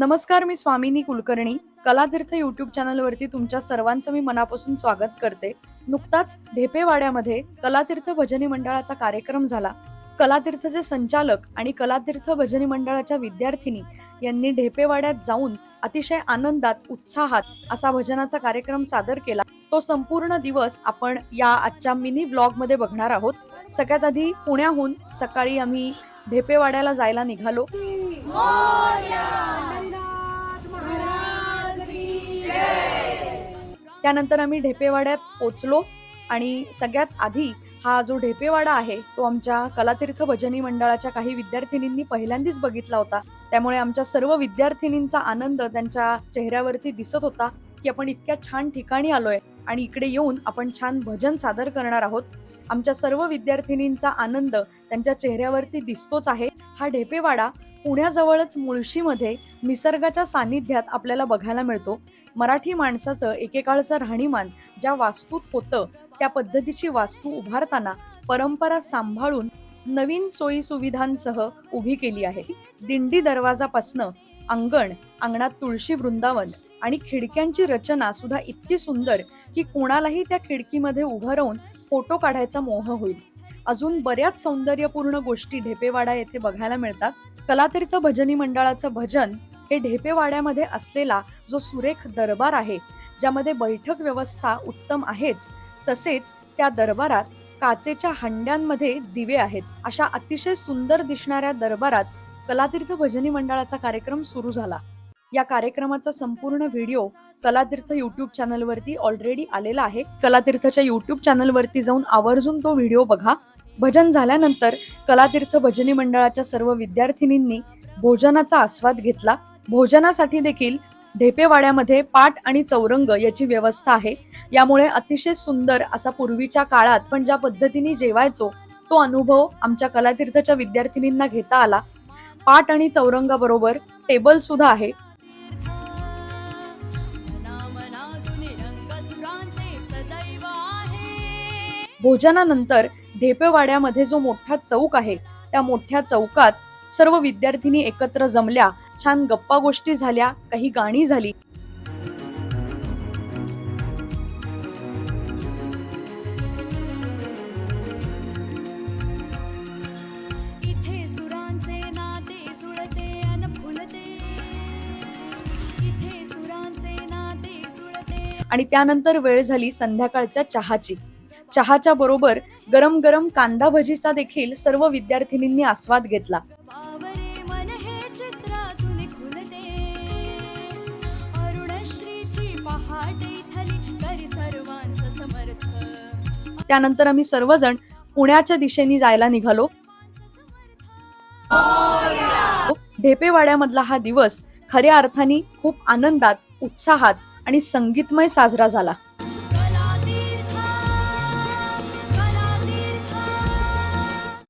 नमस्कार, मी स्वामिनी कुलकर्णी. कलातीर्थ यूट्यूब चॅनलवरती तुमच्या सर्वांचं मी मनापासून स्वागत करते. नुकताच ढेपेवाड्यामध्ये कलातीर्थ भजनी मंडळाचा कार्यक्रम झाला. कलातीर्थचे संचालक आणि कलातीर्थ भजनी मंडळाच्या विद्यार्थिनी यांनी ढेपेवाड्यात जाऊन अतिशय आनंदात, उत्साहात असा भजनाचा कार्यक्रम सादर केला. तो संपूर्ण दिवस आपण या आजच्या मिनी व्लॉग मध्ये बघणार आहोत. सगळ्यात आधी पुण्याहून सकाळी आम्ही ढेपेवाड्याला जायला निघालो. त्यानंतर आम्ही ढेपेवाड्यात पोचलो आणि सगळ्यात आधी हा जो ढेपेवाडा आहे तो आमच्या कलातीर्थ भजनी मंडळाच्या काही विद्यार्थिनींनी पहिल्यांदाच बघितला होता. त्यामुळे आमच्या सर्व विद्यार्थिनींचा आनंद त्यांच्या चेहऱ्यावरती दिसत होता की आपण इतक्या छान ठिकाणी आलोय आणि इकडे येऊन आपण छान भजन सादर करणार आहोत. आमच्या सर्व विद्यार्थिनींचा आनंद त्यांच्या चेहऱ्यावरती दिसतोच आहे. हा ढेपेवाडा पुण्याजवळच मुळशीमध्ये निसर्गाच्या सानिध्यात आपल्याला बघायला मिळतो. मराठी माणसाचं एकेकाळचं राहणीमान ज्या वास्तूत होतं त्या पद्धतीची वास्तू उभारताना परंपरा सांभाळून नवीन सोयी सुविधांसह उभी केली आहे. दिंडी दरवाजापासनं अंगणात तुळशी वृंदावन आणि खिडक्यांची रचना सुद्धा इतकी सुंदर की कोणालाही त्या खिडकीमध्ये उभं राहून फोटो काढायचा मोह होईल. अजून बऱ्याच सौंदर्यपूर्ण गोष्टी ढेपेवाडा येथे बघायला मिळतात. कलातीर्थ भजनी मंडळाचं भजन हे ढेपेवाड्यामध्ये असलेला जो सुरेख दरबार आहे, ज्यामध्ये बैठक व्यवस्था उत्तम आहेच, तसेच त्या दरबारात काचेच्या हंड्यांमध्ये दिवे आहेत. अशा अतिशय सुंदर दिसणाऱ्या दरबारात कलातीर्थ भजनी मंडळाचा कार्यक्रम सुरू झाला. या कार्यक्रमाचा संपूर्ण व्हिडिओ कलातीर्थ युट्यूब चॅनलवरती ऑलरेडी आलेला आहे. कलातीर्थच्या युट्यूब चॅनलवरती जाऊन आवर्जून तो व्हिडिओ बघा. भजन झाल्यानंतर कलातीर्थ भजनी मंडळाच्या सर्व विद्यार्थिनींनी भोजनाचा आस्वाद घेतला. भोजनासाठी देखील ढेपेवाड्यामध्ये पाट आणि चौरंग याची व्यवस्था आहे. यामुळे अतिशय सुंदर असा पूर्वीच्या काळात पण ज्या पद्धतीने जेवायचो तो अनुभव आमच्या कलातीर्थच्या विद्यार्थिनींना घेता आला. पाट आणि चौरंगाबरोबर टेबल सुद्धा आहे. भोजनानंतर ढेपेवाड्यामध्ये जो मोठा चौक आहे त्या मोठ्या चौकात सर्व विद्यार्थिनी एकत्र जमल्या. छान गप्पा गोष्टी झाल्या, काही गाणी झाली. इथे सुरांचे नाते जुळते अन फुलते, इथे सुरांचे नाते जुळते. आणि त्यानंतर वेळ झाली संध्याकाळच्या चहाची. चहाच्या बरोबर गरम गरम कांदा भजीचा देखील सर्व विद्यार्थिनींनी आस्वाद घेतला. त्यानंतर आम्ही सर्वजण पुण्याच्या दिशेने जायला निघालो. ढेपेवाड्यामधला हा दिवस खऱ्या अर्थाने खूप आनंदात, उत्साहात आणि संगीतमय साजरा झाला.